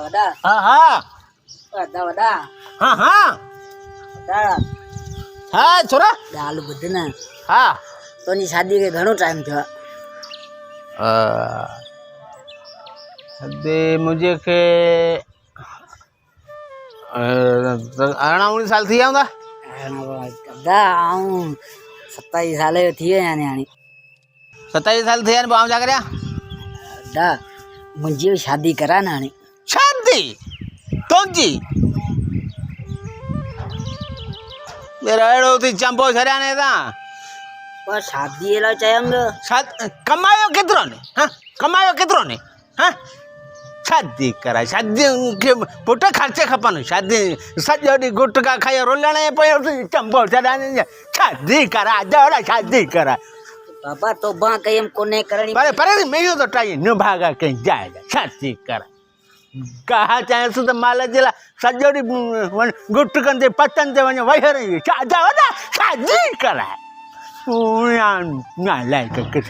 વડા હા હા વડા વડા હા હા વડા હા છોરા દાલ બધે ને હા તો ની શાદી કે ઘણો ટાઈમ થયો दे मुझे के 19 साल थी आऊंदा वड़ा आऊं 27 साल थी यानी यानी 27 साल थे ने बाम जा करया वड़ा मुझे शादी करा ना यानी शादी तुझी मेरा एड़ो थी चंपो छरया ने ता पर शादी एला चाहम कमायो कितरो ने हां कमायो कितरो ने हां शादी करा शादी के पुट खर्चे खपन शादी सजोडी गुटका खायो रोलणे पयो चंपो छरया ने शादी करा जोड़ा शादी करा बाबा तो बा कयम कोने करनी पर पर मैं तो टाई न भागा कहीं जाएगा शादी करा कहा चाहे सु तो माला जिला सजोडी गुटकन दे पतन दे वने वहरे शादी करा ना शादी करा ना लायक के